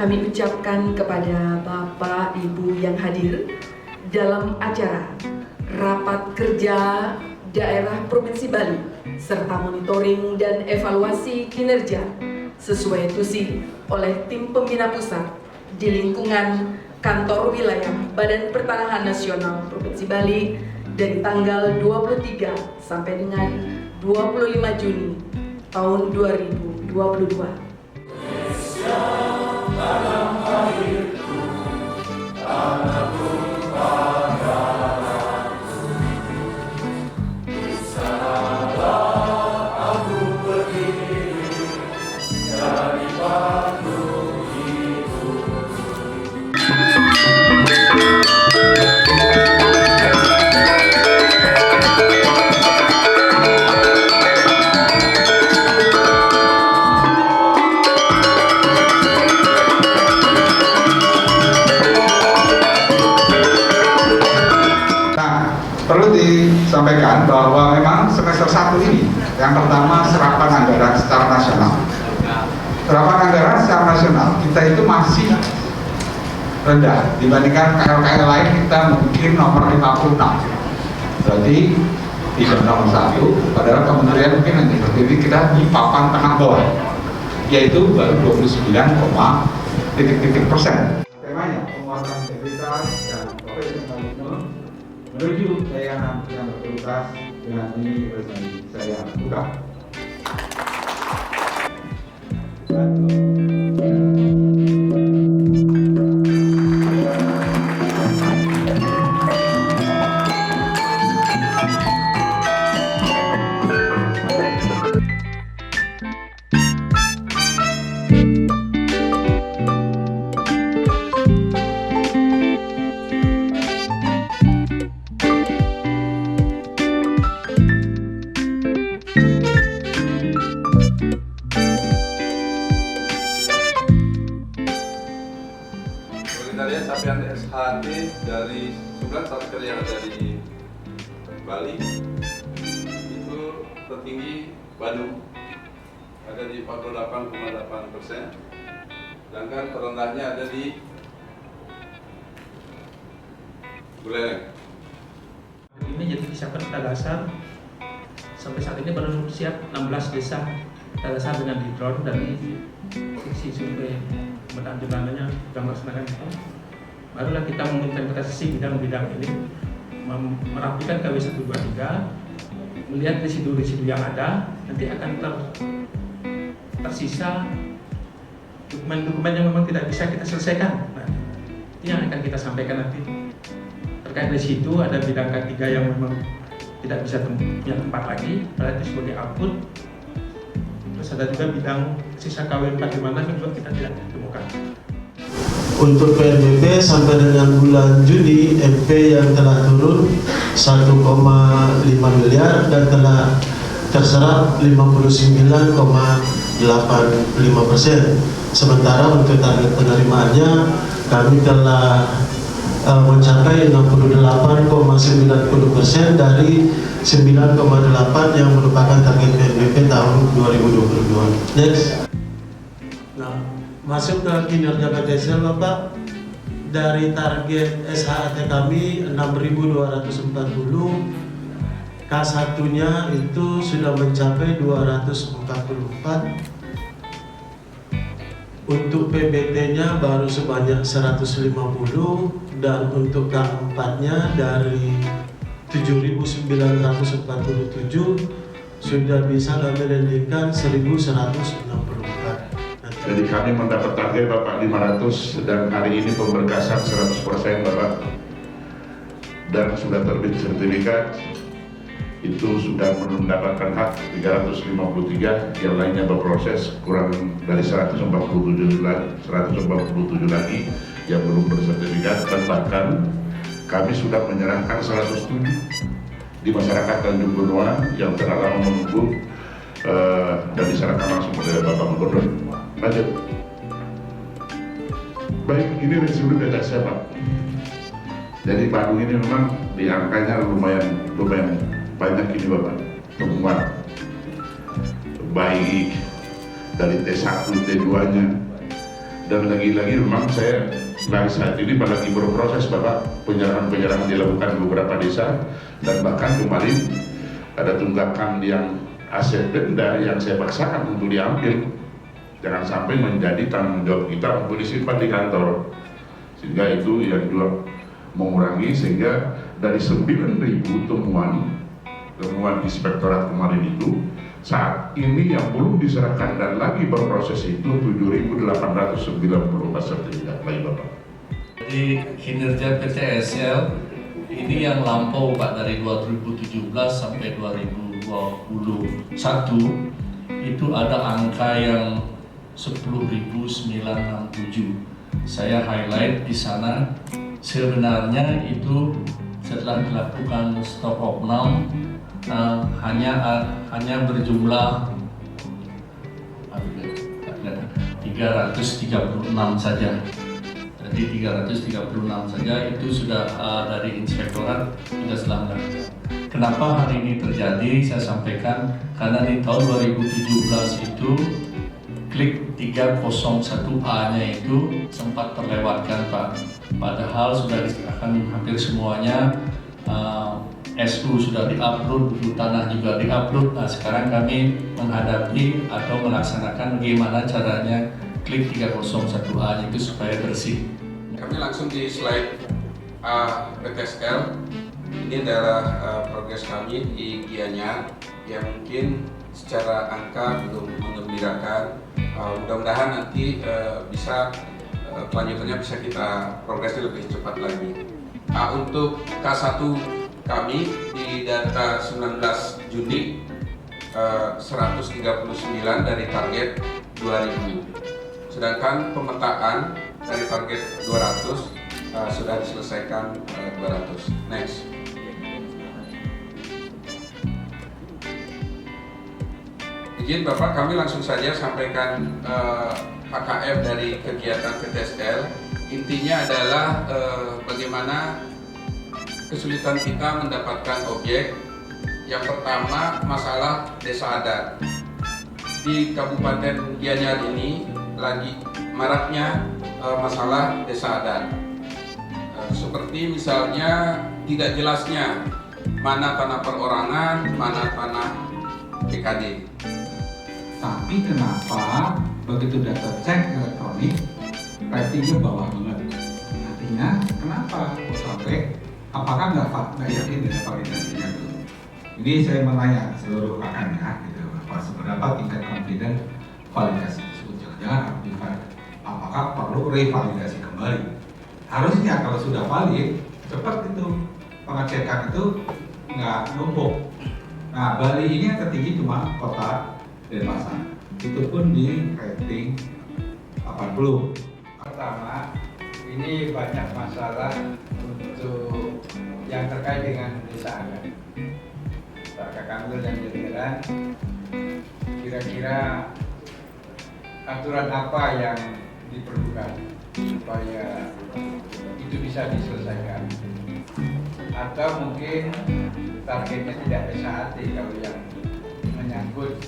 kami ucapkan kepada Bapak Ibu yang hadir dalam acara Rapat Kerja Daerah Provinsi Bali serta monitoring dan evaluasi kinerja sesuai tusi oleh tim pembina pusat di lingkungan kantor wilayah Badan Pertanahan Nasional Provinsi Bali dari tanggal 23 sampai dengan 25 Juni tahun 2022. Perlu disampaikan bahwa memang semester 1 ini yang pertama serapan anggaran secara nasional. Serapan anggaran secara nasional kita itu masih rendah dibandingkan KL-KL lain. Kita mungkin nomor 56. Berarti tidak nomor 1, padahal kementerian mungkin hanya berdiri kita di papan tengah bawah, yaitu baru 29, %. Temanya penguatan integritas dan profesionalisme menuju layanan yang berkualitas. Dengan ini saya buka. Kita lihat capaian SHT dari 9 satker yang ada di Bali itu tertinggi Bandung ada di 48,8%, sedangkan terendahnya ada di Buleleng. Ini jadi disiapkan data dasar. Sampai saat ini baru siap 16 desa data dasar dengan di drone dari sisi survei pemetaan jumlahnya sudah melaksanakan itu. Barulah kita menginventarisasi bidang-bidang ini, merapikan KW 123, melihat residu-residu yang ada, nanti akan tersisa dokumen-dokumen yang memang tidak bisa kita selesaikan. Nah, ini yang akan kita sampaikan nanti. Terkait residu ada bidang K3 yang memang tidak bisa punya tempat lagi, berarti sebagai output. Terus ada juga bidang sisa KW 4 di mana juga kita tidak temukan. Untuk PNBP sampai dengan bulan Juni, MP yang telah turun 1,5 miliar dan telah terserap 59,85%. Sementara untuk target penerimaannya kami telah mencapai 68,90% dari 9,8 yang merupakan target PNBP tahun 2022. Next. Nah, masuk ke kinerja PTSL Bapak, dari target SHT kami 6.240, K1-nya itu sudah mencapai 244, untuk PBT-nya baru sebanyak 150, dan untuk K4-nya dari 7.947 sudah bisa kami landingkan 1.164. Jadi kami mendapat target Bapak 500 dan hari ini pemberkasan 100% Bapak, dan sudah terbit sertifikat itu sudah mendapatkan hak 353, yang lainnya berproses kurang dari 147 lagi yang belum bersertifikat, dan bahkan kami sudah menyerahkan 107 di masyarakat Tanjung Benoa yang telah lama menunggu dan diserahkan langsung oleh Bapak Gubernur. Lanjut. Baik, ini residu data saya Pak. Jadi Bandung ini memang di angkanya lumayan banyak ini Bapak temuan, baik dari T1, T2 nya Dan lagi-lagi memang saya saat ini lagi berproses Bapak, penyerahan dilakukan di beberapa desa, dan bahkan kemarin ada tunggakan yang aset denda yang saya paksakan untuk diambil, jangan sampai menjadi tanggung jawab kita untuk disimpan di kantor, sehingga itu yang juga mengurangi, sehingga dari 9.000 temuan inspektorat kemarin itu, saat ini yang belum diserahkan dan lagi berproses itu 7.890 sertifikat lagi Bapak. Jadi kinerja PTSL ini yang lampau Pak dari 2017 sampai 2021 itu ada angka yang 10.967. Saya highlight di sana, sebenarnya itu setelah dilakukan stop of now hanya berjumlah 336 saja. Jadi 336 saja itu sudah dari inspektorat sudah selanggar. Kenapa hari ini terjadi? Saya sampaikan karena di tahun 2017 itu klik 301A-nya itu sempat terlewatkan Pak. Padahal sudah diserahkan hampir semuanya. SU sudah diupload, buku tanah juga diupload. Nah sekarang kami menghadapi atau melaksanakan bagaimana caranya klik 301A itu supaya bersih. Kami langsung di slide PTSL. Ini adalah progres kami di Gianyar yang mungkin secara angka belum mengembirakan. Mudah-mudahan nanti bisa kelanjutannya bisa kita progresnya lebih cepat lagi. Untuk K1 kami di data 19 Juni 139 dari target 2000. Sedangkan pemetaan dari target 200 sudah diselesaikan 200. Next. Izin Bapak, kami langsung saja sampaikan HKM dari kegiatan PTSL. Intinya adalah bagaimana kesulitan kita mendapatkan objek. Yang pertama, masalah desa adat. Di Kabupaten Gianyar ini lagi maraknya masalah desa adat. Seperti misalnya tidak jelasnya mana tanah perorangan, mana tanah PKD. Tapi kenapa begitu data cek elektronik ratingnya bawah banget? Artinya kenapa kok sampai apakah nggak yakin dengan validasinya itu? Ini saya menanya seluruh rekannya, gitu, seberapa tingkat confident validasi tersebut? Jangan apakah perlu revalidasi kembali? Harusnya kalau sudah valid, cepat itu pengecekan itu nggak numpuk. Nah, Bali ini yang tertinggi cuma kota Denpasar. Itu pun di rating 80. Pertama, ini banyak masalah untuk yang terkait dengan desa adat. Pak Kakamil dan jajaran, kira-kira aturan apa yang diperlukan supaya itu bisa diselesaikan? Atau mungkin targetnya tidak SHT kalau yang menyangkut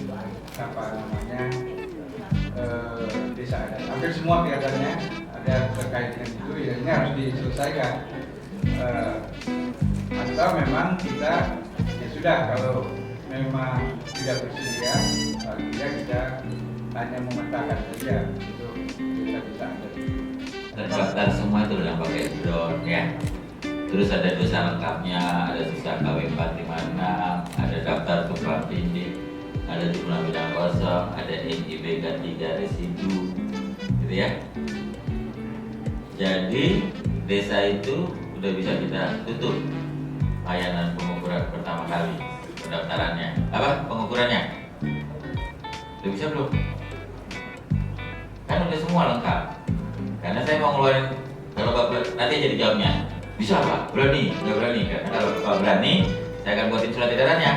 desa adat. Hampir semua kelihatannya ada terkait dengan itu, ya ini harus diselesaikan. Atau memang kita ya sudah, kalau memang tidak bersedia, kita hanya memetakan saja untuk desa-desa adat. Terdaftar semua itu dengan pakai drone ya. Terus ada dosa lengkapnya, ada sisa KW 456, ada daftar tukang tindih, ada jumlah bidang kosong, ada NIBK 3 residu, gitu ya. Jadi desa itu udah bisa kita tutup layanan pengukuran pertama kali pendaftarannya. Apa pengukurannya? Udah bisa belum? Kan udah semua lengkap. Karena saya mau ngeluarin, kalau Bapak nanti jadi jawabnya bisa Pak, berani, nggak berani. Karena kalau Bapak berani, saya akan buatin surat edarannya.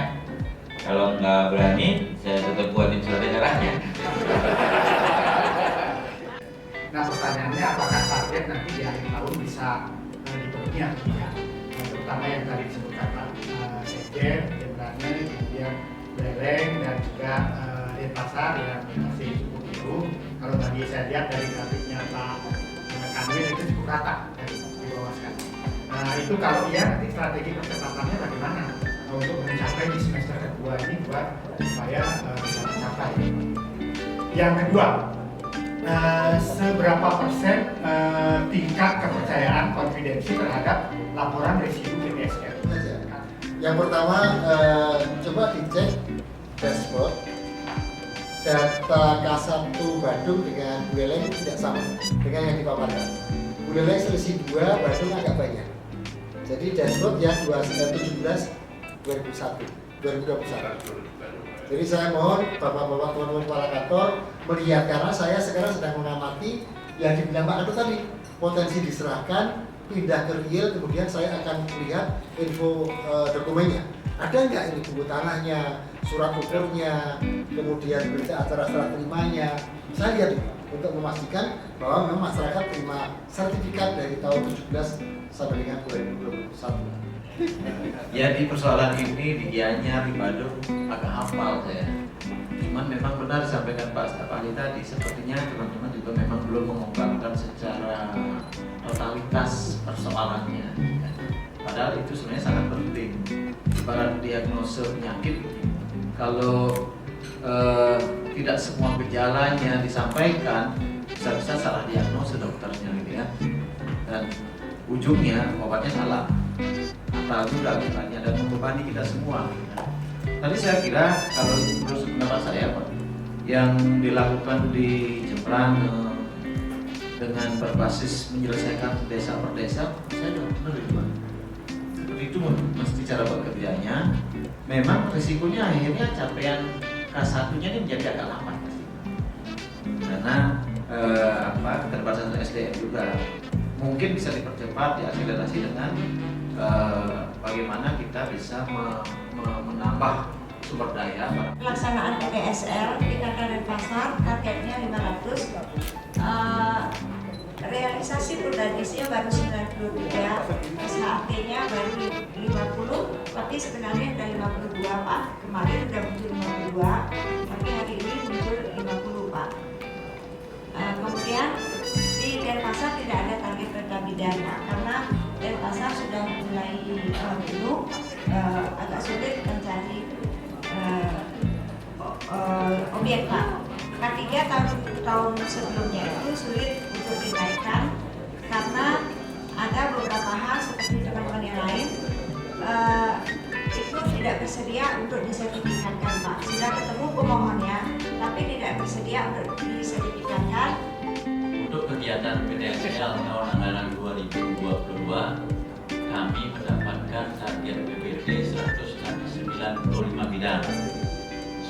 Kalau nggak berani, saya tetap buatin surat edarannya. Nah pertanyaannya, apakah target nanti di akhir tahun bisa dipenuhi atau tidak? Terutama yang tadi disebutkan Pak Sekjen, Jenderal, kemudian Beleng dan juga Denpasar yang masih cukup itu kalau tadi saya lihat dari grafiknya Pak Kanwil itu cukup rata dari di bawah sekali. Nah itu kalau iya nanti strategi percepatannya bagaimana untuk mencapai di semester kedua ini buat supaya bisa tercapai. Yang kedua, seberapa persen tingkat kepercayaan konfidensi terhadap laporan residu PTSL? Yang pertama, coba dicek dashboard data K1 Badung dengan Buleleng tidak sama dengan yang dipaparkan. Buleleng selisih 2, Badung agak banyak. Jadi dashboard yang 17/2021. Jadi saya mohon bapak-bapak teman-teman para kantor melihat, karena saya sekarang sedang mengamati yang dibilang Pak Ketut tadi, potensi diserahkan, pindah ke real, kemudian saya akan melihat info dokumennya. Ada nggak ini buku tanahnya, surat ukurnya, kemudian berita acara serah terimanya. Saya lihat ini untuk memastikan bahwa memang masyarakat terima sertifikat dari tahun 17 sampai dengan 2021. Ya di persoalan ini di Gianyar, di Badung agak hafal saya. Cuman memang benar disampaikan Pak Staf Ahli tadi, sepertinya teman-teman juga memang belum mengungkapkan secara totalitas persoalannya. Padahal itu sebenarnya sangat penting. Ibarat diagnosa penyakit, kalau tidak semua gejalanya disampaikan, bisa-bisa salah diagnosa dokternya gitu ya. Dan ujungnya obatnya salah. Atau juga akibatnya dan membebani kita semua. Tadi saya kira kalau menurut pendapat saya Pak, yang dilakukan di Jembrang dengan berbasis menyelesaikan desa per desa, saya juga benar itu Pak. Seperti itu mesti cara bekerjanya. Memang risikonya akhirnya capaian K1-nya ini menjadi agak lambat pasti. Karena keterbatasan SDM juga mungkin bisa dipercepat, diakselerasi dengan bagaimana kita bisa menambah sumber daya. Pelaksanaan PTSL di Denpasar targetnya 500, realisasi Purdanisnya baru 93, SHT-nya baru 50, tapi sebenarnya ada 52 Pak. Kemarin sudah muncul 52, tapi hari ini muncul 50 Pak. Kemudian di Denpasar tidak ada target perda pidana karena Denpasar sudah mulai penuh, agak sulit mencari objek Pak. K3 tahun sebelumnya itu sulit untuk dinaikkan karena ada beberapa hal seperti teman-teman yang lain itu tidak bersedia untuk disertifikatkan Pak. Sudah ketemu pemohonnya, tapi tidak bersedia untuk disertifikatkan. Untuk kegiatan PTSL tahun anggaran 2022, kami mendapatkan target PBT 195 bidang.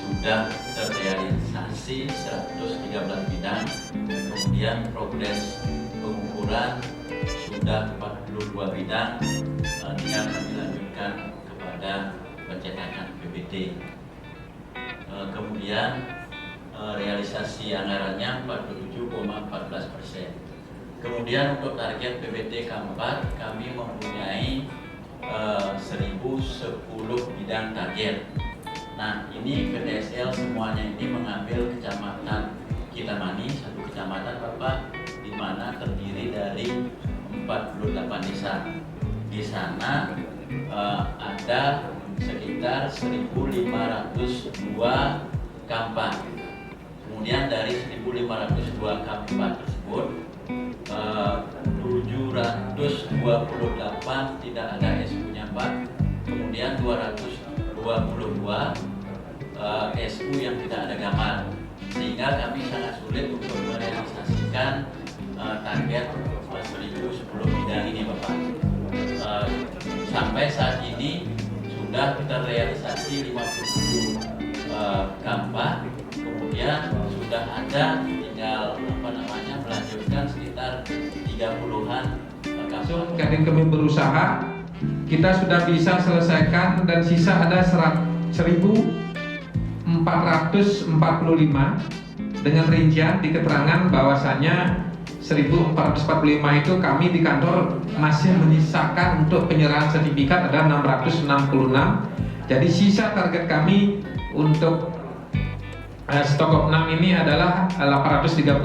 Sudah terrealisasi 113 bidang, kemudian progres pengukuran sudah 42 bidang, tinggal kami lanjutkan kepada pencetakan PBT. Kemudian realisasi anggarannya 47,14%. Kemudian untuk target PBT K4 kami mempunyai 1010 bidang target. Nah ini PTSL semuanya ini mengambil kecamatan Kintamani, satu kecamatan Bapak, di mana terdiri dari 48 desa. Di sana ada sekitar 1.502 kampak. Kemudian dari 1.502 kampak tersebut 728 tidak ada SU-nya Pak. Kemudian 222 SU yang tidak ada gambar, sehingga kami sangat sulit untuk merealisasikan target 1010 bidang ini Bapak. Sampai saat ini sudah terrealisasi 57 kampak, kemudian sudah ada tinggal melanjutkan sekitar 30-an kampak. Kadin kami berusaha, kita sudah bisa selesaikan dan sisa ada 1.445 dengan rincian di keterangan bahwasannya 1.445 itu kami di kantor masih menyisakan untuk penyerahan sertifikat ada 666. Jadi sisa target kami untuk stok of 6 ini adalah 839,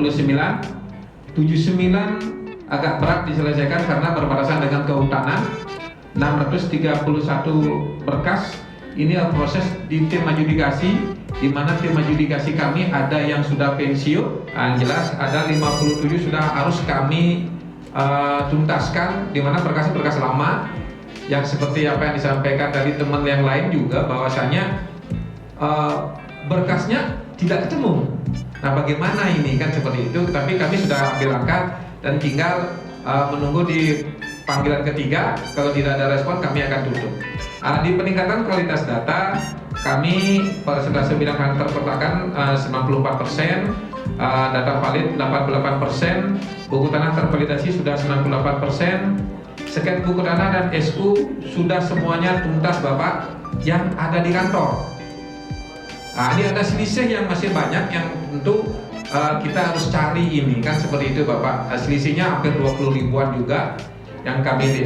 79 agak berat diselesaikan karena berbatasan dengan kehutanan, 631 berkas ini proses di tim adjudikasi, di mana tim adjudikasi kami ada yang sudah pensiun, jelas ada 57 sudah harus kami tuntaskan, di mana berkas-berkas lama yang seperti apa yang disampaikan dari teman yang lain juga bahwasanya berkasnya tidak ketemu. Nah, bagaimana ini kan seperti itu, tapi kami sudah ambil langkah dan tinggal menunggu di panggilan ketiga. Kalau tidak ada respon kami akan tutup. Di peningkatan kualitas data kami pada bidang kantor perpajakan 94%, data valid 88%, buku tanah tervalidasi sudah 98%, scan buku tanah dan SU sudah semuanya tuntas Bapak yang ada di kantor. Ini ada selisih yang masih banyak yang tentu kita harus cari ini kan seperti itu Bapak. Selisihnya hampir 20 ribuan juga yang kami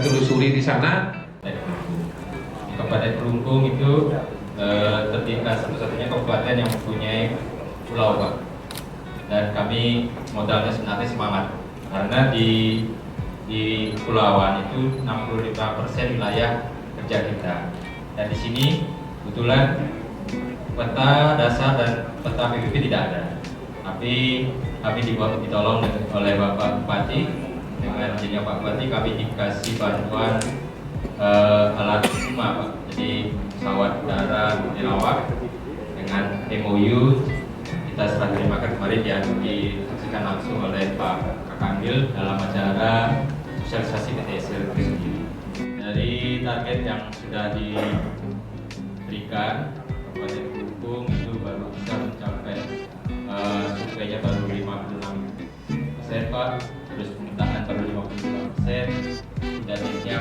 telusuri di sana. Kabupaten Kelungkung itu tertinggal satu-satunya kabupaten yang mempunyai pulau Pak. Dan kami modalnya sebenarnya semangat karena di Pulauan itu 65% wilayah kerja kita. Dan di sini kebetulan peta dasar dan peta PPP tidak ada. Tapi kami ditolong oleh Bapak Bupati, dengan adanya Pak Bupati kami dikasih bantuan alat rumah Pak. Jadi pesawat udara dirawat dengan MOU kita serah terimakan kemarin disaksikan langsung oleh Pak Kakandil dalam acara sosialisasi PTSL itu sendiri. Dari target yang sudah diberikan Kabupaten Kelungkung itu baru bisa mencapai surveinya baru 56% Pak, terus permintaan baru 55%, datanya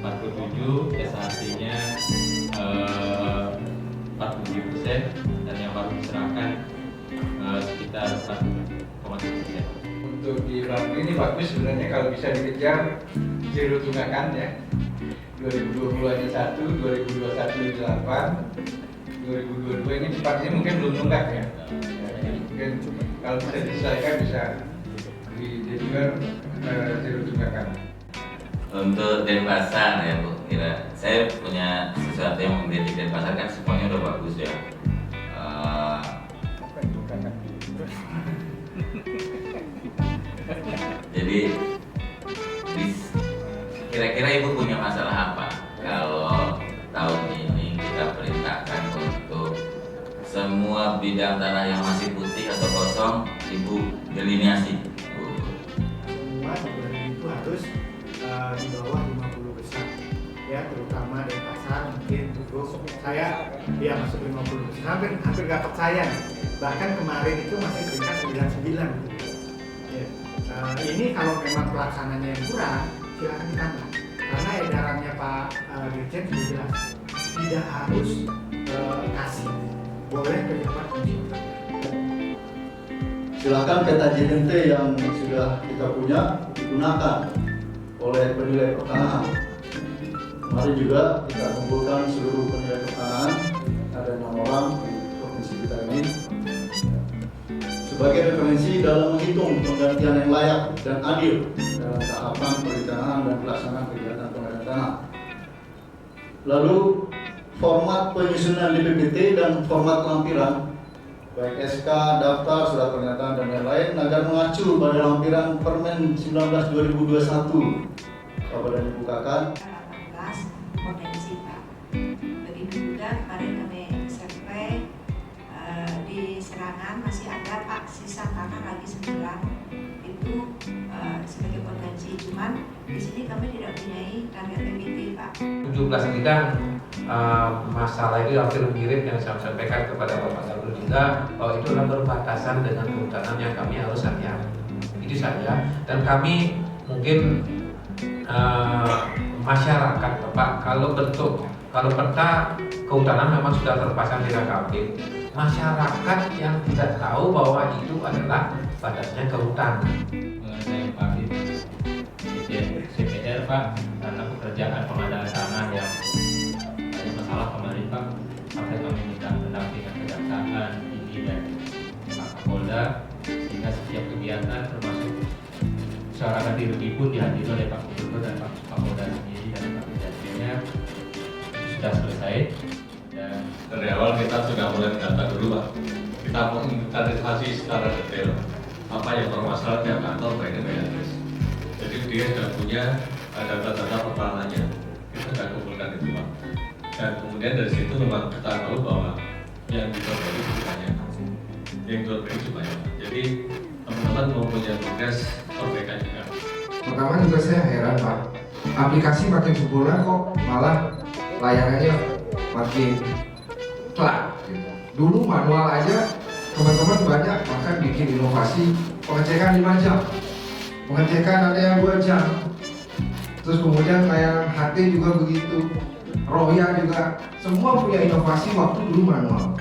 47, SHT-nya 47%, dan yang baru diserahkan sekitar 1,7%. Untuk di bulan ini bagus sebenarnya kalau bisa dikejar zero tunggakan ya. 2020 aja 1, 2021 8, 2022 ini cepatnya mungkin belum tunggak ya. Mungkin kalau bisa diselesaikan bisa di deliver zero tunggakan. Untuk Denpasar ya Bu, saya punya sesuatu yang menjadi Denpasar kan semuanya udah bagus ya. Jadi kira-kira Ibu punya masalah apa kalau tahun ini kita perintahkan untuk semua bidang tanah yang masih putih atau kosong Ibu delineasi? Semua itu harus di bawah 50 besar ya, terutama Denpasar mungkin terus saya ya masuk 50 besar, hampir gak percaya, bahkan kemarin itu masih peringkat 99 gitu. Ya. Ini kalau memang pelaksananya yang kurang silahkan ditambah, karena edarannya Pak Dirjen sudah jelas tidak harus kasih, boleh pejabat kunci. Silakan peta JNT yang sudah kita punya digunakan oleh penilai pertanahan. Kemarin juga kita kumpulkan seluruh penilai pertanahan, ada 6 orang di provinsi kita ini, sebagai referensi dalam menghitung penggantian yang layak dan adil dalam tahapan perencanaan dan pelaksanaan kegiatan pengadaan tanah. Lalu format penyusunan DPPT dan format lampiran, baik SK, daftar, surat pernyataan dan lain-lain, agar mengacu pada lampiran Permen 19/2021 dapat dibukakan. Potensi Pak. Begitu juga kemarin kami survei di Serangan masih ada Pak sisa tanah lagi 9 itu sebagai potensi, cuman di sini kami tidak punya target PPT Pak. 17 bidang masalah itu hampir mirip yang saya sampaikan kepada Bapak Sarul juga, bahwa itu adalah berbatasan dengan kehutanan yang kami harus hati-hati. Itu saja, dan kami mungkin masyarakat Bapak kalau peta kehutanan memang sudah terpasang di KKP, masyarakat yang tidak tahu bahwa itu adalah batasnya kehutanan. Saya Pak CPR Pak, karena pekerjaan pengadaan tanah yang ada masalah kemarin Pak, sampai kami minta pendampingan ke jaksa kegiatan termasuk musyawarah diri pun dihadiri oleh Pak Gubernur dan Pak Kapolda sendiri dan Pak Presiden sudah selesai. Dan dari awal kita sudah mulai mendata dulu Pak. Kita menginventarisasi secara detail apa yang bermasalah di kantor baik adres. Jadi dia sudah punya data-data perpalahannya. Kita sudah kumpulkan itu Pak. Dan kemudian dari situ memang kita tahu bahwa yang diperbaiki cukup banyak, yang diperbaiki cukup banyak. Jadi teman-teman mempunyai tugas perbaikan juga. Pertama juga saya heran Pak, aplikasi makin sempurna kok malah layanannya makin telat. Gitu. Dulu manual aja teman-teman banyak bahkan bikin inovasi pengecekan 5 jam, pengecekan ada yang 2 jam. Terus kemudian layanan HT juga begitu. Roya juga, semua punya inovasi waktu dulu manual.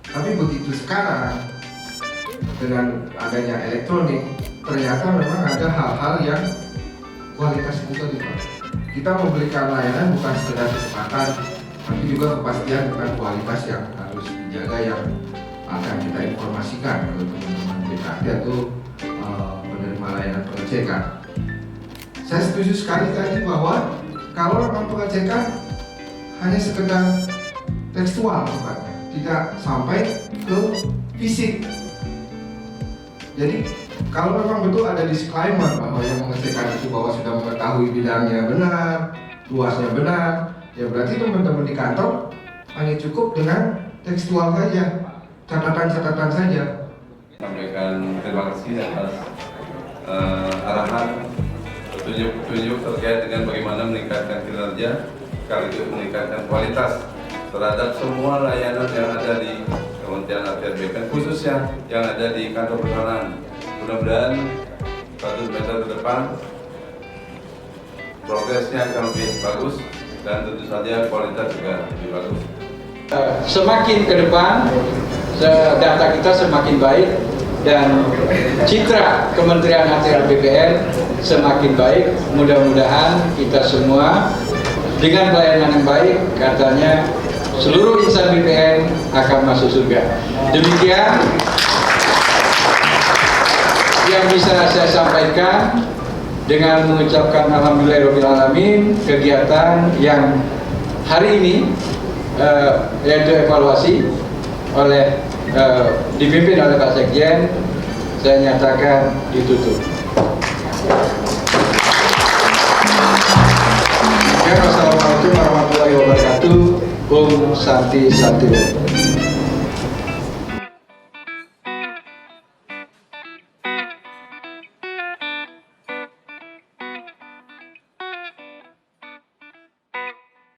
Tapi begitu sekarang dengan adanya elektronik, ternyata memang ada hal-hal yang kualitas itu dipakai. Kita memberikan layanan bukan sekedar kecepatan, tapi juga kepastian dengan kualitas yang harus dijaga yang akan kita informasikan ke teman-teman BKT atau penerima layanan pengecekan. Saya setuju sekali tadi bahwa kalau memang pengecekan hanya sekedar tekstual tempatnya, tidak sampai ke fisik. Jadi kalau memang betul ada disclaimer bahwa yang mengecekan itu bahwa sudah mengetahui bidangnya benar, luasnya benar, ya berarti teman-teman di kantor hanya cukup dengan tekstual saja, catatan-catatan saja. Sampaikan terima kasih atas arahan petunjuk-petunjuk terkait dengan bagaimana meningkatkan kinerja sekaligus meningkatkan kualitas terhadap semua layanan yang ada di Kementerian ATR khususnya yang ada di kantor pertahanan. Mudah-mudahan 1 semester ke depan progresnya akan lebih bagus dan tentu saja kualitas juga lebih bagus. Semakin ke depan data kita semakin baik dan citra Kementerian ATR BPN semakin baik. Mudah-mudahan kita semua dengan pelayanan yang baik, katanya seluruh insan BPN akan masuk surga. Demikian yang bisa saya sampaikan dengan mengucapkan alhamdulillahirobbilalamin kegiatan yang hari ini yaitu evaluasi oleh dipimpin oleh Pak Sekjen, saya nyatakan ditutup. Wassalamualaikum warahmatullahi wabarakatuh. Om Santi Santi.